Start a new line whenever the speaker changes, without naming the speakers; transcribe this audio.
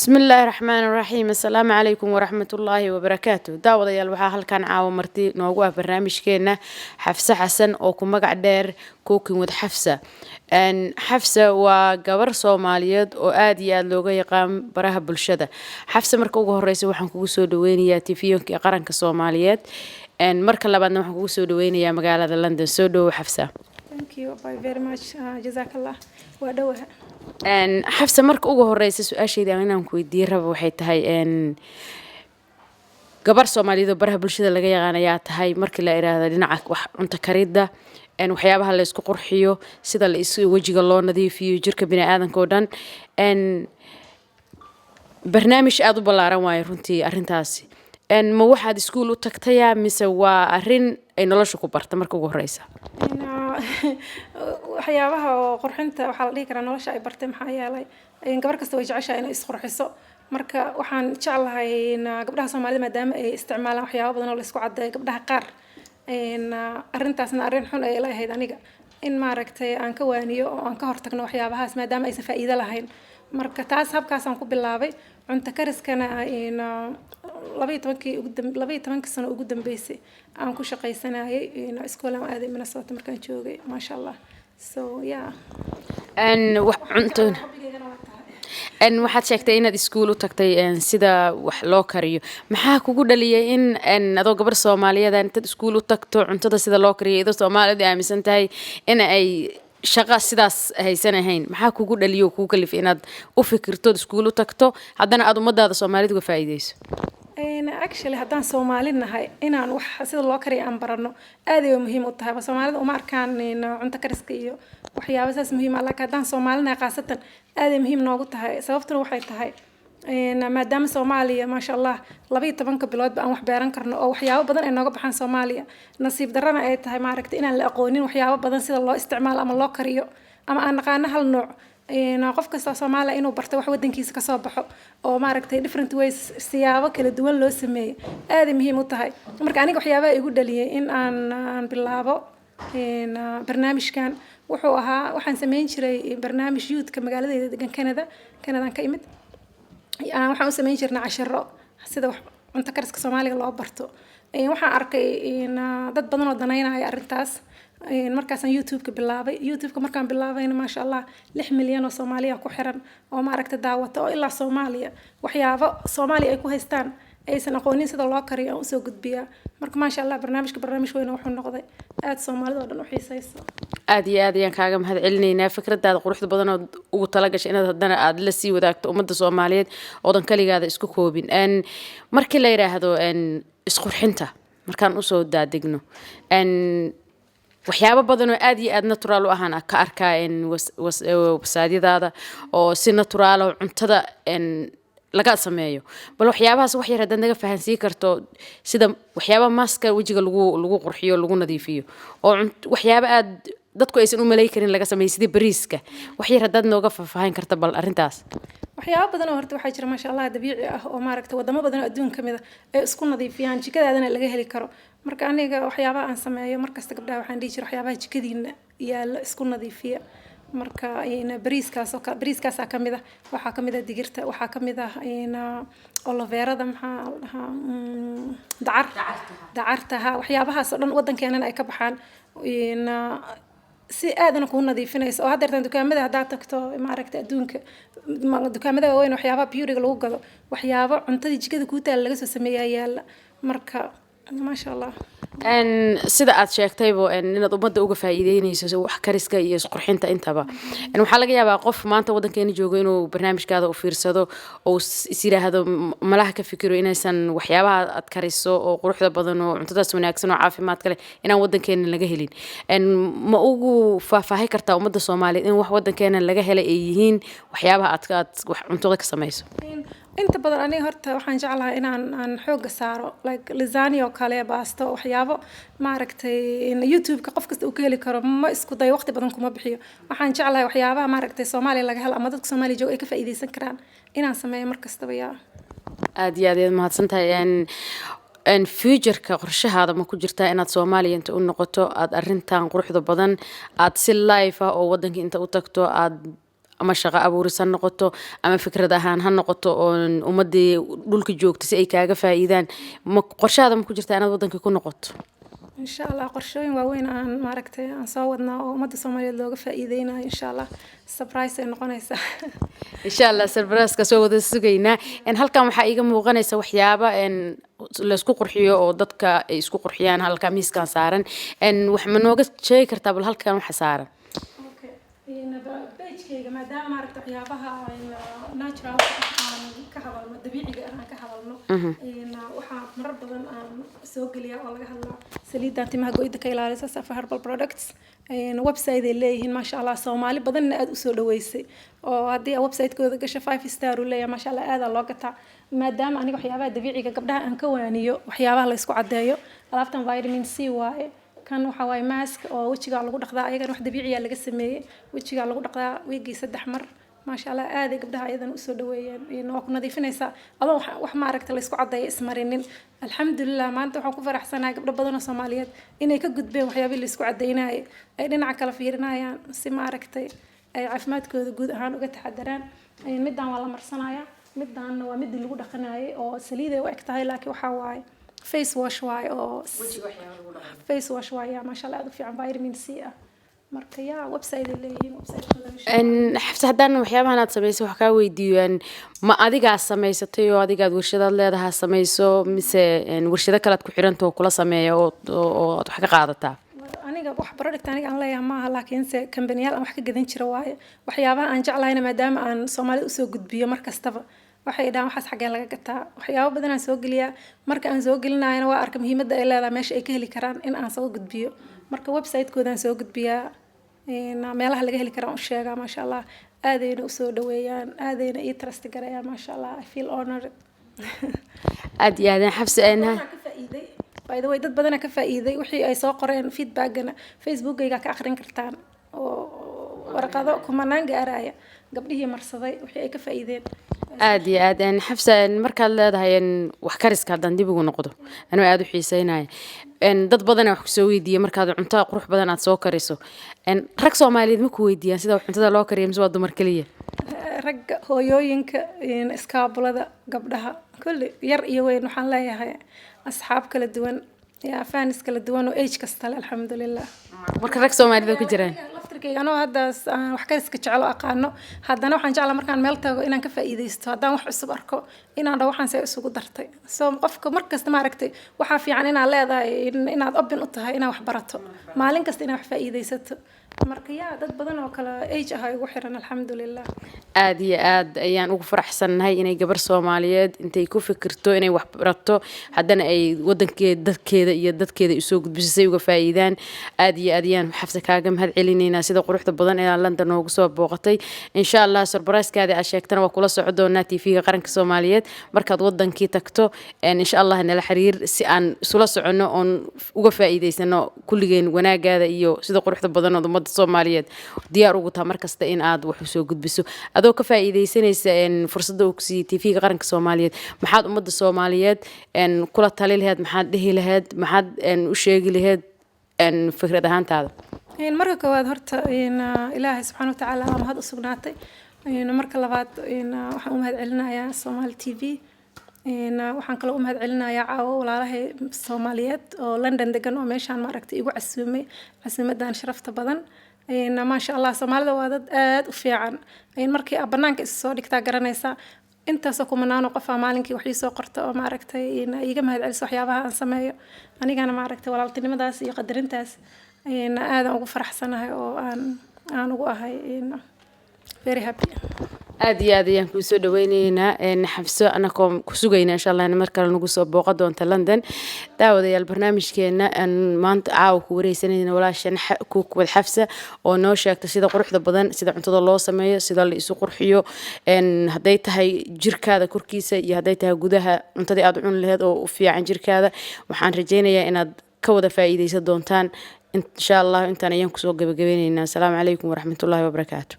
بسم الله الرحمن الرحيم السلام عليكم ورحمة الله وبركاته داوديال waxaa halkan caawa marti noogu ah barnaamijkeena Xafsa Xasan oo ku magac dheer Cooking with Xafsa Xafsa waa gabar Soomaaliyeed oo aad iyo aad looga yaqaan baraha bulshada Xafsa marka ugu horeysa waxaan kugu soo dhaweynayaa TV-ga qaranka Soomaaliyeed marka labaadna waxaan kugu soo dhaweynayaa magaalada London soo dhaw Xafsa
Thank you very much jazakallah waa dhawaha
Xafsa marka ugu horeysa su'aashayda inaan ku weydiin rabo waxay tahay gabar Soomaaliyeed oo baraha bulshada laga yaqaan ayaa tahay markii la iraahdo dhinaca wax cunto karidda waxyaabaha la isku qurxiyo sida la isku wajiga loo nadiifiyo jirka bini'aadanka oo dhan barnaamij aad u ballaaran waay runtii arrintaasi ma waxaad iskuul u tagtaya mise waa arrin ay nolosha ku barta marka ugu horeysa
waxyaabaha oo qurxinta waxa la dhihi karaa nolosha ay bartay maxaa yeelay gabar kasta way jeceshahay inay is qurxiso marka waxaan jeclahay gabdhaha Soomaalida maadaama ay isticmaalaan waxyaabo badan oo la isku cadeeyo gabdhaha qaar arrintaasna arrin xun ay leeyahay aniga in maaragtay aan ka waaniyo oo aan ka hortagno waxyaabahaas maadaama aysan faa'iido lahayn marka taas habkaas aan ku bilaabay cunto kariskana 12 sano ugu dambeysay aan ku shaqaysanayay iskoolan aaday Minnesota markaan joogay ma sha Allah so yeah waxaad sheegtay inaad iskuul u tagtay sida wax loo kariyo maxaa kugu dhaliyay in adoo gabar Soomaaliyeed intaad iskuul u tagto cuntada sida loo kariyo idoo Soomaaliyeed aaminsan tahay in ay shaqa sidaas haysanahayn maxaa kugu dhaliyo kugu kalif inaad u fikirto iskuul u tagto haddana aad ummadaada Soomaaliyeed uga faa'iideyso actually haddaan Soomaali nahay inaan wax sida loo kariyo aan barano aad ay muhiim u tahay Soomaalida uma arkaan cunto kariska iyo waxyaabahaas muhiim ah laakiin haddaan Soomaali nahay qaasatan aad ay muhiim noogu tahay sababtuna waxay tahay maadaama Soomaaliya ma sha Allah 12 bilood aan wax beeran karno oo waxyaabo badan ay nooga baxaan Soomaaliya nasiib darrana ay tahay maaragtay inaan la aqoonin waxyaabo badan sida loo isticmaalo ama loo kariyo ama aan naqaan hal nooc qof kasta Soomaali inuu barto wax wadankiisa ka soo baxo oo maaragtay different ways siyaabo kala duwan loo sameeyo aad ay muhiim u tahay marka aniga waxyaabaha igu dhaliyay in aan bilaabo barnaamijkan wuxuu ahaa waxaan sameyn jiray barnaamij youth-ka magaaladeeda degan Canada ka imid waxaan u sameyn jirnaa casharo sida cunto kariska Soomaaliga loo barto waxaan arkay dad badan oo danaynaya arrintaas markaasaan YouTube-ka bilaabay YouTube-ka markaan bilaabayna ma sha Allah 6 milyan oo Soomaaliya ku xiran oo maaragtay daawata oo ilaa Soomaaliya waxyaabo Soomaaliya ay ku haystaan aysan aqoonin sida loo kariyo oo soo gudbiya marka ma sha Allah barnaamij weyn wuxuu noqday aad Soomaalida oo dhan u xiisayso
aad iyo aad ayaan kaaga mahadcelinaynaa fikradaada quruxda badan oo ugu talagashay inaad haddana aad la sii wadaagto ummadda Soomaaliyeed oo dan kaligaada isku koobin markii la yiraahdo isqurxinta markaan u soo daadegno waxyaabo badan oo aad iyo aad natural u ahaan ka arkaa wasaadyadaada oo si natural oo cuntada laga sameeyo bal waxyaabahaas wax yar haddaad naga fahansiin karto sida waxyaabaha maaska wajiga lagu qurxiyo lagu nadiifiyo oo waxyaabo aad dadku aysan u malay karin laga sameeyo sida bariiska wax yar haddaad nooga faahfaahin karto bal arrintaas
waxyaabo badan oo horta waxaa jira ma sha Allah dabiici ah oo maaragtay wadamo badan oo adduunka kamid ah ay isku nadiifiyaan jikadaadana laga heli karo marka aniga waxyaabaha aan sameeyo markasta gabdhaha waxaan dhihi jiray waxyaabaha jikadiina yaala isku nadiifiya marka bariiskaas kamid ah waxaa kamid ah digirta waxaa kamid ah oloverada maxaa dacarta waxyaabahaas oo dhan wadankeena ay ka baxaan si aadana ku nadiifinayso oo hadda dukaamada hadda tagto maaragtay adduunka dukaamada weyn waxyaabaha beauty-ga lagu gado waxyaabo cuntada jikada ku taal laga soo sameeyaa yaala marka ma sha Allah
sida aad sheegtaybo inaad ummadda uga faa'iideynayso wax kariska iyo isqurxinta intaba waxaa laga yaabaa qof maanta wadankeena joogo inuu barnaamijkaada u fiirsado oo is yiraahdo malaha ka fikiro inaysan waxyaabaha aad kariso oo quruxda badan oo cuntadaas wanaagsan oo caafimaad kale inaan wadankeena laga helin ma ugu faahfaahin kartaa ummadda Soomaaliyeed in wax wadankeena laga helay ay yihiin waxyaabaha aad wax cuntada ka samayso
inta badan aniga horta waxaan jeclahay inaan xoog saaro like lasagna oo kale baasto waxyaabo maaragtay YouTube-ka qof kasta uu ka heli karo ma isku day waqti badan kuma bixiyo waxaan jeclahay waxyaabaha maaragtay Soomaaliya laga helo ama dadka Soomaaliya jooga ay ka faa'iideysan karaan inaan sameeyo markastaba yaa
aad iyo aad mahadsantahay future-ka qorshahaada ma ku jirtaa inaad Soomaaliya inta u noqoto aad arrintan quruxda badan aad si live ah oo wadanka inta u tagto aad ama shaqo abuuris ha noqoto ama fikrad ahaan ha noqoto oo ummadii dhulka joogta si ay kaaga faa'iidaan qorshaada ma ku jirtaa inaad wadankii ku noqoto
إن شاء الله قرشوين وين عن معركتي عن صوتنا ومدة صومالية لوجا فإيدينا إن شاء الله سبرايز إنه قنيسة
insha allah sarbaras ka soo wada sugaynaa halkan waxaa iiga muuqanaysa waxyaaba la isku qurxiyo oo dadka ay isku qurxiyaan halka miiskan saaran wax ma nooga sheegi kartaa bal halkan waxa saaran
إن بيج كي ما دام عرفت حيابها إن ناتشرال عن كهبل طبيعي أنا كهبل إن وحنا مرة بدن عن سوق اللي والله هلا سليد أنت ما قويد كيلا لسه سافر هربل برودكتس إن ويب سايت اللي هن ما شاء الله صومالي بدن أسول ويسي وهذه ويب سايت كذا كش 5 ستار ولا ما شاء الله هذا اللقطة ما دام أنا وحيابها طبيعي قبلها أنكوانيو وحيابها الله يسقط عدايو عرفتم فيتامين سي واي كان وحواي ماسك أو وجهي لو دقدا أيضا واحد طبيعي laga sameeyay وجهي لو دقدا ويجي 3 mar ما شاء الله aad ay gabdhaha aydan u soo dhaweeyeen inoo ku nadiifinaysa adoo wax ma aragta la isku cadeeyay ismarinin alxamdulillah maanta waxaan ku faraxsanahay gabdho badan oo Soomaaliyeed inay ka gudbeen waxyaabaha la isku cadeynay ay dhinaca kala fiirinayaan si ma aragtay ay caafimaadkooda guud ahaan uga taxadaraan midaan waa la marsanaya midaan waa mid lagu dhaqanayo oo saliid ay u eg tahay laakiin waxa waaye face wash واي أو face wash واي ما شاء الله هذا في عن فيتامين سي marka yaa website leeyihiin website
xafsa haddaan waxyaabahan aad samayso wax kaa weydiiyo ma adigaa samaysatay oo adigaad warshadaad leedahay samayso mise warshado kale aad ku xiranta oo kula sameeyo oo aad wax ka qaadataa
aniga wax product aniga aan leeyahay maaha laakiin se company-yaal aan wax ka gadan jiro waaye waxyaabaha aan jeclayna maadaama aan Soomaali u soo gudbiyo mar kastaba waxay idaan waxaas xagee laga gataa waxyaabo badan aan soo geliyaa marka aan soo gelinayna waa arka muhiimadda ay leedahay meesha ay ka heli karaan in aan soo gudbiyo marka website-kooda aan soo gudbiyaa meelaha laga heli karaan u sheegaa ma sha Allah aadayna u soo dhaweeyaan aadayna ii trust garayaan ma sha Allah I feel honored
aad iyo aad xafsa
by the way dad badan ka faa'iiday wixii ay soo qoreen feedback-gana Facebook-gayga ka akhrin kartaan oo warqado kumanaan gaaraya gabdhihii marsaday wixii ay ka faa'iideen
aad iyo aad xafsa markaad leedahay wax kariska haddaan dib ugu noqdo anuu aad u xiiseynaya dad badan wax ku soo weydiiyay markaad cunto qurux badan aad soo kariso rag Soomaaliyeed ma ku weydiiyaan sida cuntada loo kariyo mise waa dumar kaliya
rag hooyooyinka iskaabulada gabdhaha kulli yar iyo weyn waxaan leeyahay asxaab kala duwan يا فانس كلا دوان وإيش كستال الحمد لله.
مركز رك سومالي ذو كجران.
لفتركي أنا هذا وحكيت كتشعلوا أقانو هذا أنا وحن جعل مركان ملته إن كفى إيديست هذا وحس بركو إن أنا وحن سيسوق درتي. سو قفك مركز تماركتي وحافي عن إن على هذا إن هذا أبن قطها إن وحبرته ما لين كست إن وحفى إيديست. markaya dad badan oo kala age ah ay ugu xiran alxamdulillah
aad iyo aad ayaan ugu faraxsanahay inay gabar Soomaaliyeed intay ku fikirto inay wax barato haddana ay wadankeeda dadkeeda u soo gudbisay uga faa'iidaan aad iyo aad ayaan xafsa kaaga mahad celinayna sida quruxda badan ee London noogu soo booqatay insha Allah surprise-kaada aad sheegtana waa kula socon doonaa TV-ga qaranka Soomaaliyeed markaad wadankii tagto insha Allah nala xiriir si aan isula socono oo uga faa'iideysano kulligeen wanaagaada iyo sida quruxda badan oo Soomaaliyeed diyaar ugu tahay markasta in aad wax soo gudbiso adoo ka faa'iideysanaysa fursadda uu siiyay TV-ga qaranka Soomaaliyeed maxaad ummadda Soomaaliyeed kula tali lahayd maxaad dhihi lahayd maxaad u sheegi lahayd fikrad ahaantaada
marka koowaad horta Ilaahay subhanahu wa ta'ala mahad u sugnaatay marka labaad waxaan u mahad celinayaa Somali TV waxaan kale u mahad celinayaa caawo walaalahay Soomaaliyeed oo London degan oo meeshaan maaragtay igu casuumay casuumadan sharafta badan ma sha Allah Soomaalida waa dad aad u fiican markii banaanka is soo dhigtaa garanaysa intaas oo kumanaan qof maalinkii wax soo qorto oo maaragtay iga mahad celiso waxyaabaha aan sameeyo anigana maaragtay walaaltinimadaas iyo qadarintaas aad ugu faraxsanahay oo aan ugu ahay very happy
aad iyo aad ayaan ku soo dhaweynaynaa xafso anakoo ku sugayna insha Allah in mar kale nagu soo booqo doonto London daawadayaal barnaamijkeena maanta caaw ku wareysanayna walaashan ku wad xafsa oo noo sheegtay sida quruxda badan sida cuntada loo sameeyo sida la isu qurxiyo haday tahay jirkaada korkiisa iyo haday tahay gudaha cuntada aad cun lahayd oo u fiican jirkaada waxaan rajeynayaa inaad ka wada faa'iideysan doontaan insha Allah intaan ayaan ku soo gabagabeynayna assalaamu calaykum waraxmatullaahi wabarakaatuh